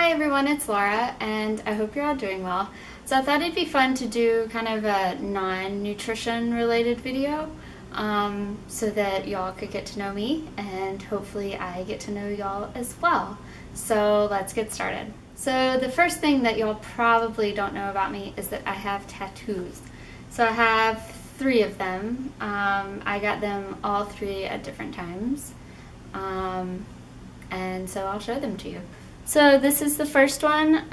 Hi everyone, it's Laura, and I hope you're all doing well. So I thought it'd be fun to do kind of a non-nutrition related video so that y'all could get to know me, and hopefully I get to know y'all as well. So let's get started. So the first thing that y'all probably don't know about me is that I have tattoos. So I have 3 of them. I got them all 3 at different times. And so I'll show them to you. So this is the first one.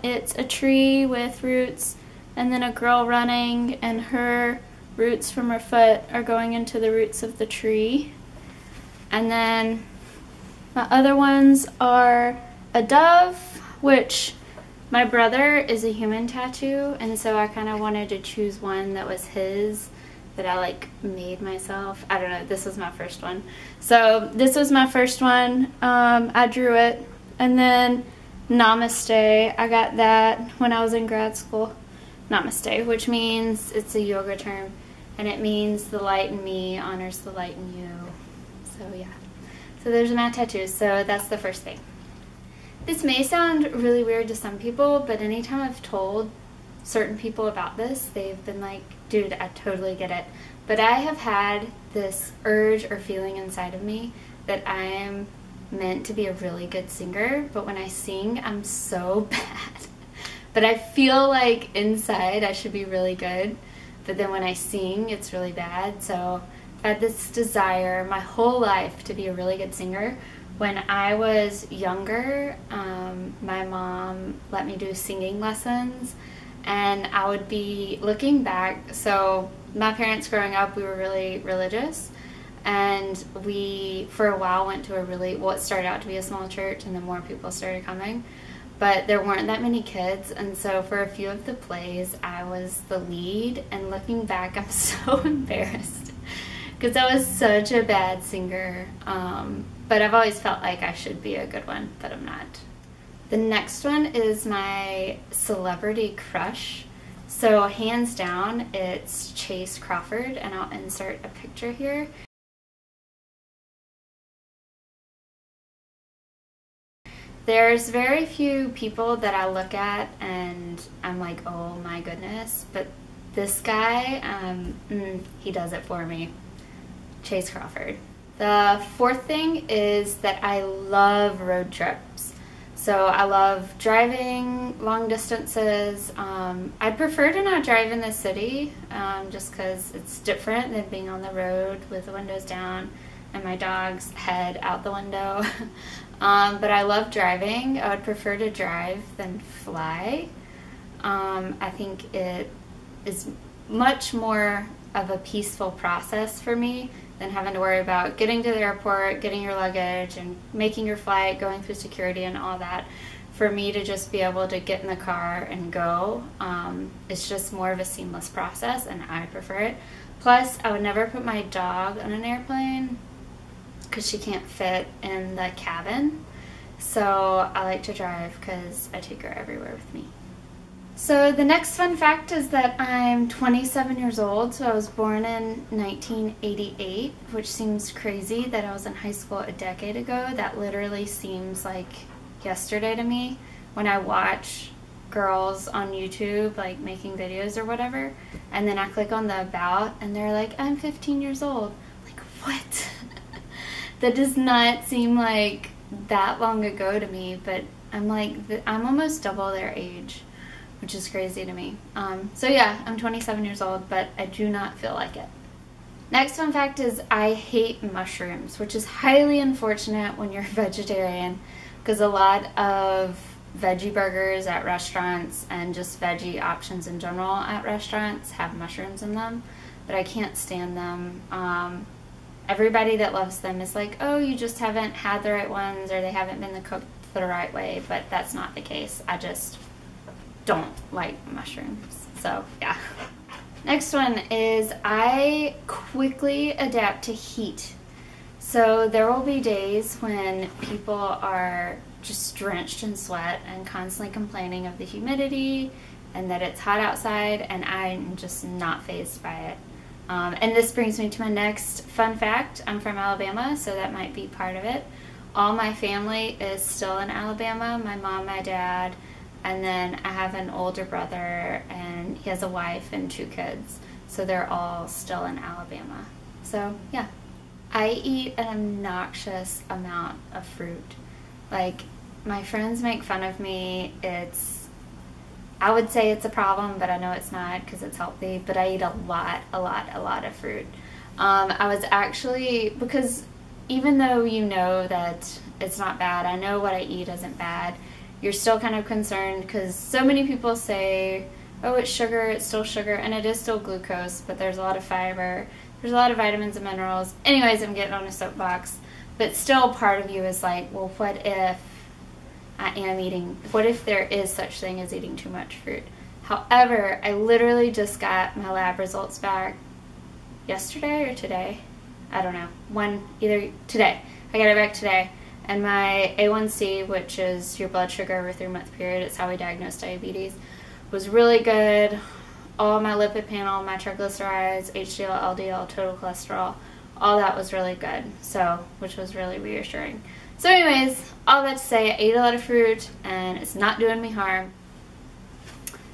It's a tree with roots and then a girl running, and her roots from her foot are going into the roots of the tree. And then my other ones are a dove, which my brother is a human tattoo, and so I kind of wanted to choose one that was his, that I like made myself. I don't know, this was my first one. So this was my first one. I drew it. And then namaste, I got that when I was in grad school. Namaste, which means, it's a yoga term, and it means the light in me honors the light in you. So yeah. So there's my tattoos. So that's the first thing. This may sound really weird to some people, but anytime I've told certain people about this, they've been like, dude, I totally get it. But I have had this urge or feeling inside of me that I am meant to be a really good singer, but when I sing, I'm so bad. But I feel like inside I should be really good, but then when I sing, it's really bad. So I've had this desire my whole life to be a really good singer. When I was younger, my mom let me do singing lessons, and I would be looking back. So my parents growing up, we were really religious, and we for a while went to a really, well, it started out to be a small church, and then more people started coming, but there weren't that many kids, and so for a few of the plays I was the lead. And looking back, I'm so embarrassed because I was such a bad singer, but I've always felt like I should be a good one, but I'm not. The next one is my celebrity crush. So hands down, it's Chase Crawford, and I'll insert a picture here. There's very few people that I look at and I'm like, oh my goodness, but this guy, he does it for me. Chase Crawford. The fourth thing is that I love road trips. So I love driving long distances. I'd prefer to not drive in the city, just because it's different than being on the road with the windows down and my dog's head out the window. But I love driving. I would prefer to drive than fly. I think it is much more of a peaceful process for me than having to worry about getting to the airport, getting your luggage, and making your flight, going through security and all that. For me to just be able to get in the car and go, it's just more of a seamless process, and I prefer it. Plus, I would never put my dog on an airplane because she can't fit in the cabin. So I like to drive because I take her everywhere with me. So the next fun fact is that I'm 27 years old. So I was born in 1988, which seems crazy that I was in high school a decade ago. That literally seems like yesterday to me when I watch girls on YouTube like making videos or whatever, and then I click on the about and they're like, I'm 15 years old. Like, what? That does not seem like that long ago to me, but I'm like, I'm almost double their age, which is crazy to me. So yeah, I'm 27 years old, but I do not feel like it. Next fun fact is I hate mushrooms, which is highly unfortunate when you're a vegetarian, because a lot of veggie burgers at restaurants and just veggie options in general at restaurants have mushrooms in them, but I can't stand them. Everybody that loves them is like, oh, you just haven't had the right ones, or they haven't been cooked the right way, but that's not the case. I just don't like mushrooms. So yeah. Next one is I quickly adapt to heat. So there will be days when people are just drenched in sweat and constantly complaining of the humidity and that it's hot outside, and I'm just not fazed by it. And this brings me to my next fun fact. I'm from Alabama, so that might be part of it. all my family is still in Alabama. My mom, my dad, and then I have an older brother, and he has a wife and 2 kids. So they're all still in Alabama. So yeah, I eat an obnoxious amount of fruit. Like, my friends make fun of me. I would say it's a problem, but I know it's not because it's healthy. But I eat a lot of fruit. I was actually, because even though you know that it's not bad, I know what I eat isn't bad, you're still kind of concerned because so many people say, oh, it's sugar, it's still sugar, and it is still glucose, but there's a lot of fiber, there's a lot of vitamins and minerals. Anyways, I'm getting on a soapbox, but still part of you is like, well, what if what if there is such thing as eating too much fruit? However, I literally just got my lab results back yesterday or today. I don't know. Either today. I got it back today. And my A1C, which is your blood sugar over a 3-month period, it's how we diagnose diabetes, was really good. All my lipid panel, my triglycerides, HDL, LDL, total cholesterol, all that was really good. So, which was really reassuring. So anyways, all that to say, I ate a lot of fruit and it's not doing me harm.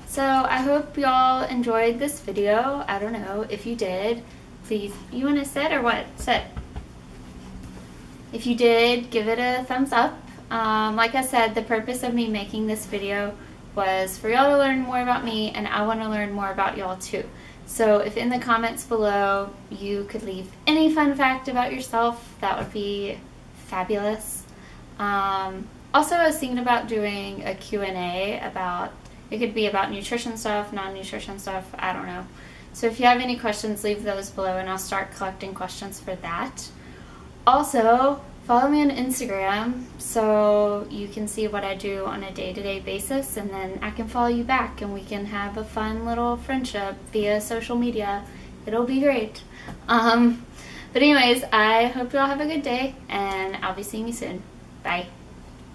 So I hope y'all enjoyed this video. I don't know. If you did, please, you want to sit or what? Sit. If you did, give it a thumbs up. Like I said, the purpose of me making this video was for y'all to learn more about me, and I want to learn more about y'all too. So if in the comments below you could leave any fun fact about yourself, that would be fabulous. Also, I was thinking about doing a Q&A about, it could be about nutrition stuff, non-nutrition stuff, I don't know. So if you have any questions, leave those below and I'll start collecting questions for that. Also, follow me on Instagram so you can see what I do on a day-to-day basis, and then I can follow you back and we can have a fun little friendship via social media. It'll be great. But anyways, I hope you all have a good day, and I'll be seeing you soon. Bye.